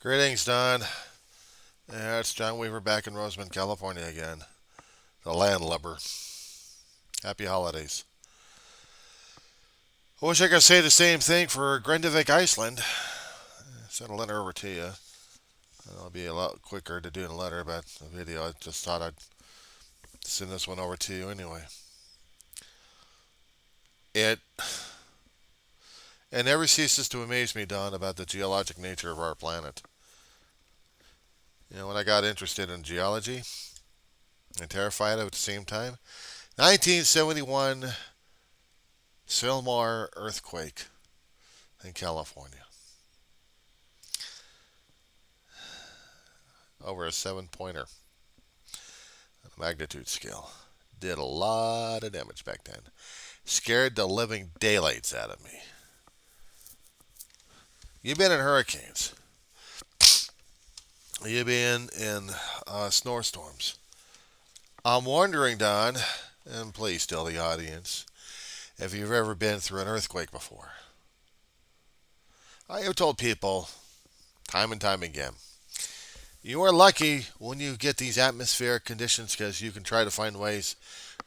Greetings, Don. Yeah, it's John Weaver back in Roseman, California again. The landlubber. Happy holidays. I wish I could say the same thing for Grindavik, Iceland. Sent a letter over to you. It'll be a lot quicker to do a letter, but a video. I just thought I'd send this one over to you anyway. It never ceases to amaze me, Don, about the geologic nature of our planet. When I got interested in geology and terrified of it at the same time, 1971 Sylmar earthquake in California. Over a 7-pointer on a magnitude scale. Did a lot of damage back then. Scared the living daylights out of me. You've been in hurricanes. You've been in snowstorms. I'm wondering, Don, and please tell the audience, if you've ever been through an earthquake before. I have told people time and time again, you are lucky when you get these atmospheric conditions because you can try to find ways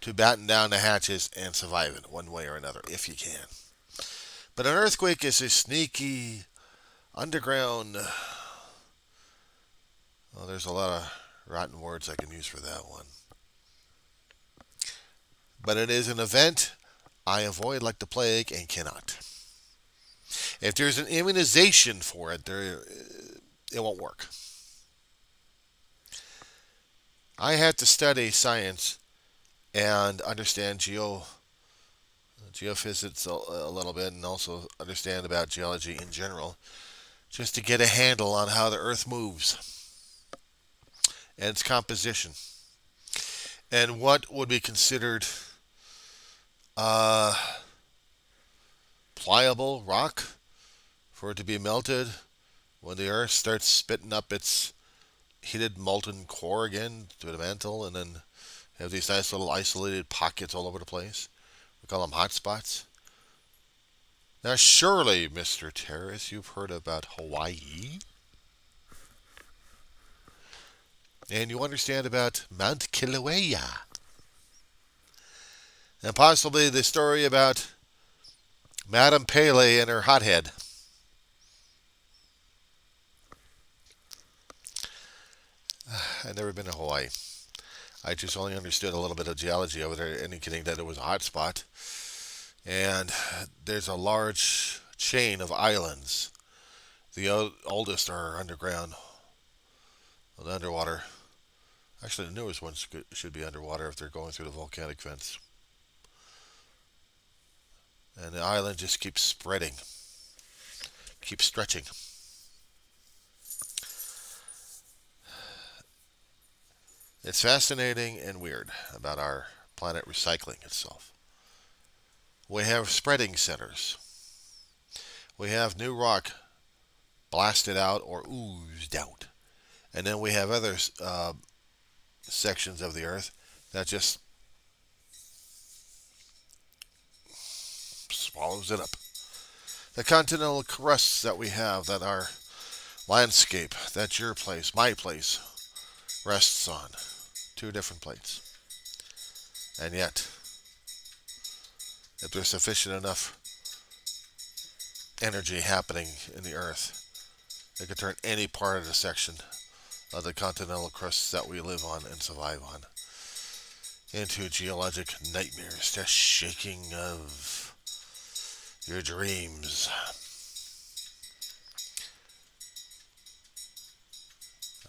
to batten down the hatches and survive it one way or another, if you can. But an earthquake is a sneaky, underground. Well, there's a lot of rotten words I can use for that one. But it is an event I avoid like the plague and cannot. If there's an immunization for it, it won't work. I had to study science and understand geophysics a little bit and also understand about geology in general just to get a handle on how the earth moves and its composition and what would be considered pliable rock for it to be melted when the earth starts spitting up its heated molten core again to the mantle, and then have these nice little isolated pockets all over the place. We call them hot spots. Now, surely, Mr. Terris, you've heard about Hawaii, and you understand about Mount Kilauea, and possibly the story about Madame Pele and her hothead. I've never been to Hawaii. I just only understood a little bit of geology over there, indicating that it was a hot spot. And there's a large chain of islands. The oldest are underground, underwater. Actually, the newest ones should be underwater if they're going through the volcanic vents. And the island just keeps spreading, keeps stretching. It's fascinating and weird about our planet recycling itself. We have spreading centers. We have new rock blasted out or oozed out. And then we have other sections of the earth that just swallows it up. The continental crusts that we have, that our landscape, that your place, my place, rests on. Two different plates. And yet, if there's sufficient enough energy happening in the earth, it could turn any part of the section of the continental crusts that we live on and survive on into geologic nightmares, the shaking of your dreams.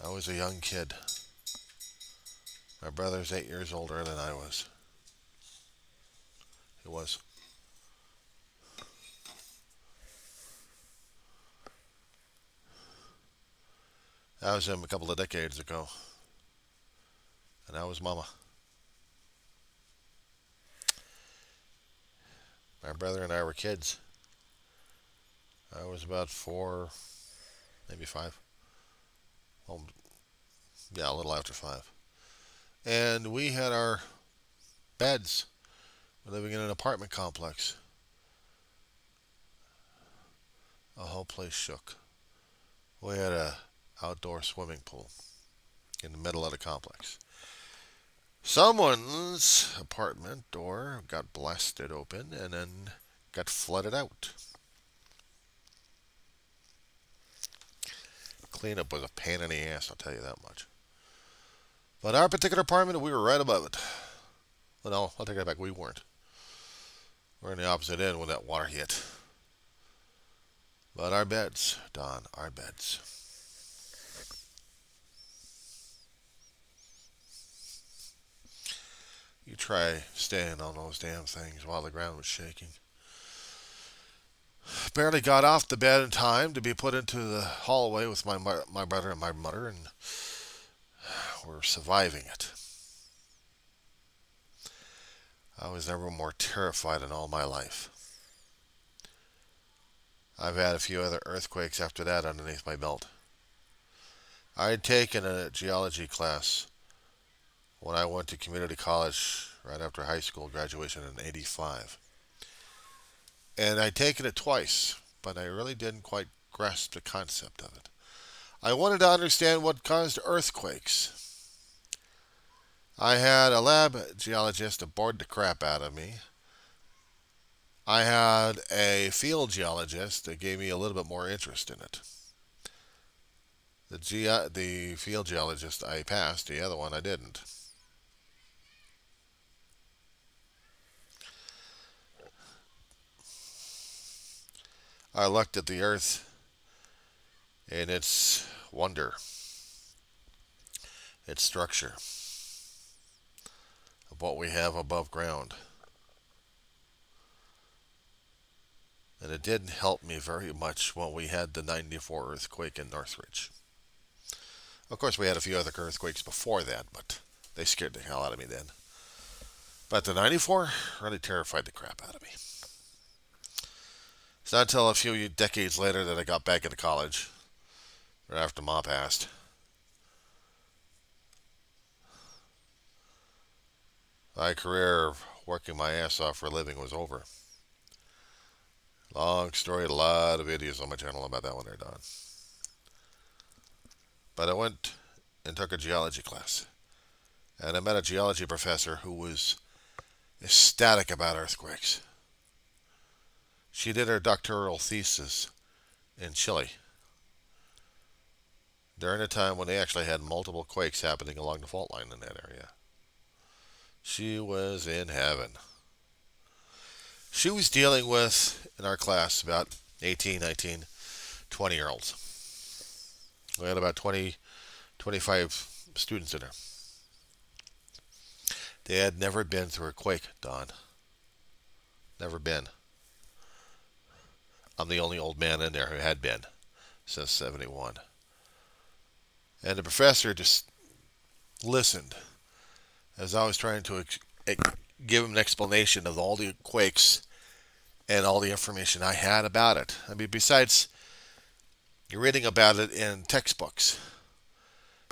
I was a young kid. My brother's 8 years older than I was. He was. That was him a couple of decades ago. And I was mama. My brother and I were kids. I was about 4, maybe 5. Well, yeah, a little after 5. And we had our beds. We're living in an apartment complex. The whole place shook. We had a outdoor swimming pool in the middle of the complex. Someone's apartment door got blasted open and then got flooded out. Cleanup was a pain in the ass, I'll tell you that much. But our particular apartment, we were right above it. Well, no, I'll take that back. We weren't. We're in the opposite end when that water hit. But our beds, Don, our beds. You try staying on those damn things while the ground was shaking. Barely got off the bed in time to be put into the hallway with my brother and my mother, and we're surviving it. I was never more terrified in all my life. I've had a few other earthquakes after that underneath my belt. I had taken a geology class when I went to community college right after high school graduation in '85. And I'd taken it twice, but I really didn't quite grasp the concept of it. I wanted to understand what caused earthquakes. I had a lab geologist that bored the crap out of me. I had a field geologist that gave me a little bit more interest in it. The field geologist I passed, the other one I didn't. I looked at the earth and its wonder, its structure, of what we have above ground. And it didn't help me very much when we had the '94 earthquake in Northridge. Of course, we had a few other earthquakes before that, but they scared the hell out of me then. But the '94 really terrified the crap out of me. It's not until a few decades later that I got back into college, right after Ma passed. My career working my ass off for a living was over. Long story, a lot of videos on my channel about that one there, Don. But I went and took a geology class. And I met a geology professor who was ecstatic about earthquakes. She did her doctoral thesis in Chile during a time when they actually had multiple quakes happening along the fault line in that area. She was in heaven. She was dealing with, in our class, about 18, 19, 20-year-olds. We had about 20, 25 students in there. They had never been through a quake, Don. Never been. I'm the only old man in there who had been since '71. And the professor just listened as I was trying to give him an explanation of all the quakes and all the information I had about it. I mean, besides reading about it in textbooks,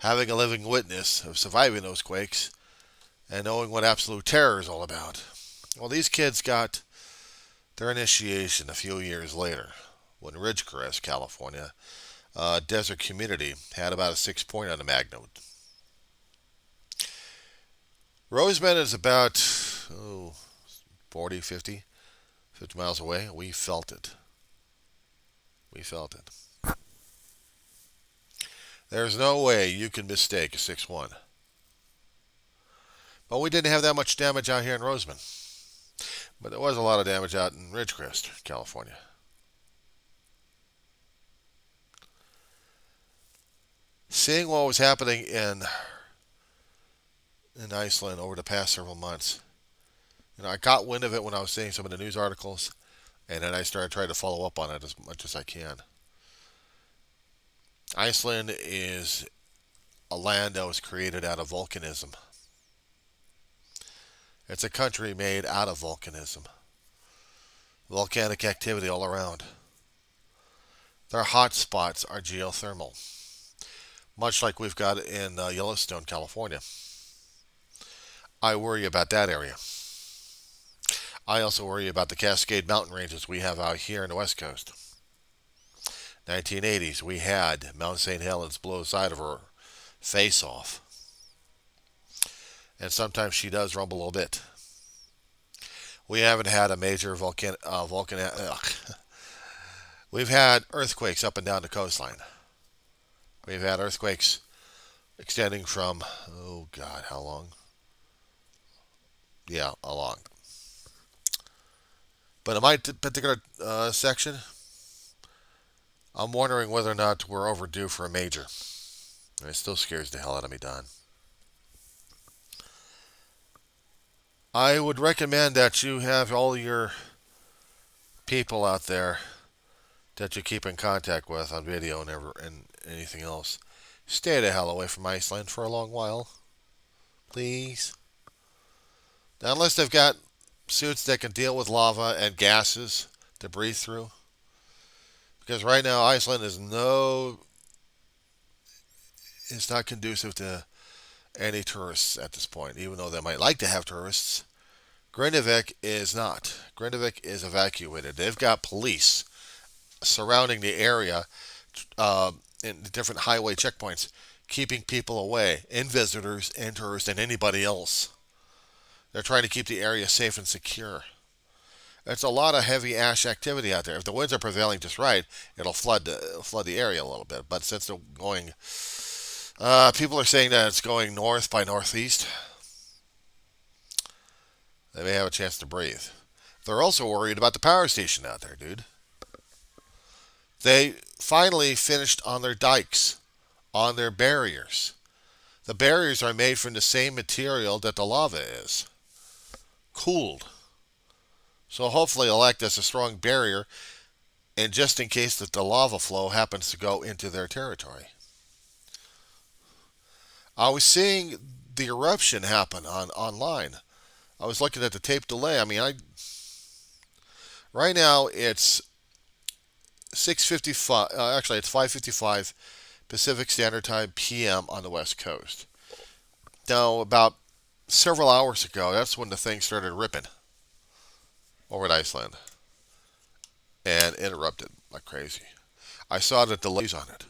having a living witness of surviving those quakes, and knowing what absolute terror is all about. Well, these kids got their initiation a few years later when Ridgecrest, California, a desert community, had about a 6 point on the magnitude. Roseman is about 40, 50 miles away. We felt it. We felt it. There's no way you can mistake a 6.1. But we didn't have that much damage out here in Roseman. But there was a lot of damage out in Ridgecrest, California. Seeing what was happening in Iceland over the past several months, I got wind of it when I was seeing some of the news articles, and then I started trying to follow up on it as much as I can. Iceland is a land that was created out of volcanism. It's a country made out of volcanism. Volcanic activity all around. Their hot spots are geothermal, much like we've got in Yellowstone, California. I worry about that area. I also worry about the Cascade Mountain ranges we have out here in the West Coast. 1980s, we had Mount St. Helens blow the side of her face off. And sometimes she does rumble a little bit. We haven't had a major We've had earthquakes up and down the coastline. We've had earthquakes extending from, oh God, how long? Yeah, a long. But in my particular section, I'm wondering whether or not we're overdue for a major. And it still scares the hell out of me, Don. I would recommend that you have all your people out there that you keep in contact with on video and anything else. Stay the hell away from Iceland for a long while. Please. Now, unless they've got suits that can deal with lava and gases to breathe through. Because right now Iceland is not conducive to any tourists at this point, even though they might like to have tourists. Grindavik is not. Grindavik is evacuated. They've got police surrounding the area in different highway checkpoints, keeping people away, and visitors, and tourists, and anybody else. They're trying to keep the area safe and secure. It's a lot of heavy ash activity out there. If the winds are prevailing just right, it'll flood the area a little bit. But since they're going, people are saying that it's going north by northeast. They may have a chance to breathe. They're also worried about the power station out there, dude. They finally finished on their dikes, on their barriers. The barriers are made from the same material that the lava is, cooled. So hopefully it'll act as a strong barrier, and just in case that the lava flow happens to go into their territory. I was seeing the eruption happen online. I was looking at the tape delay. Right now it's 6:55. Actually, it's 5:55 Pacific Standard Time p.m. on the West Coast. Now, about several hours ago, that's when the thing started ripping over at Iceland, and it erupted like crazy. I saw the delays on it.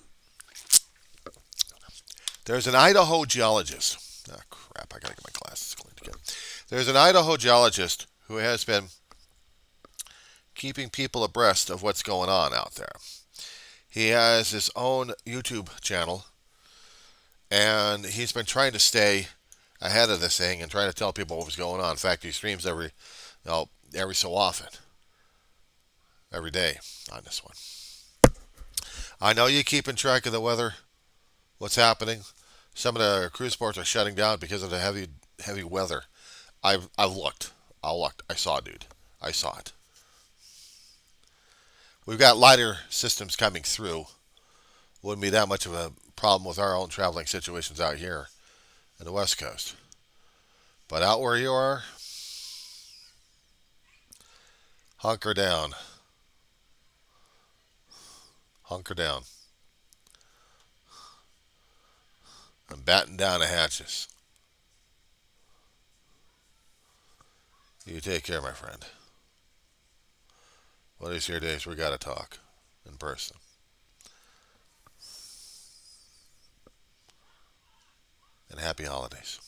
There's an Idaho geologist. Ah, crap! I gotta get my glasses cleaned again. There's an Idaho geologist who has been keeping people abreast of what's going on out there. He has his own YouTube channel, and he's been trying to stay ahead of this thing and trying to tell people what was going on. In fact, he streams every so often, every day on this one. I know you're keeping track of the weather, what's happening. Some of the cruise ports are shutting down because of the heavy weather. I've looked. I saw it, dude. I saw it. We've got lighter systems coming through. Wouldn't be that much of a problem with our own traveling situations out here in the West Coast. But out where you are, hunker down. Hunker down. I'm batting down the hatches. You take care, my friend. One of these here days, we gotta talk in person. And happy holidays.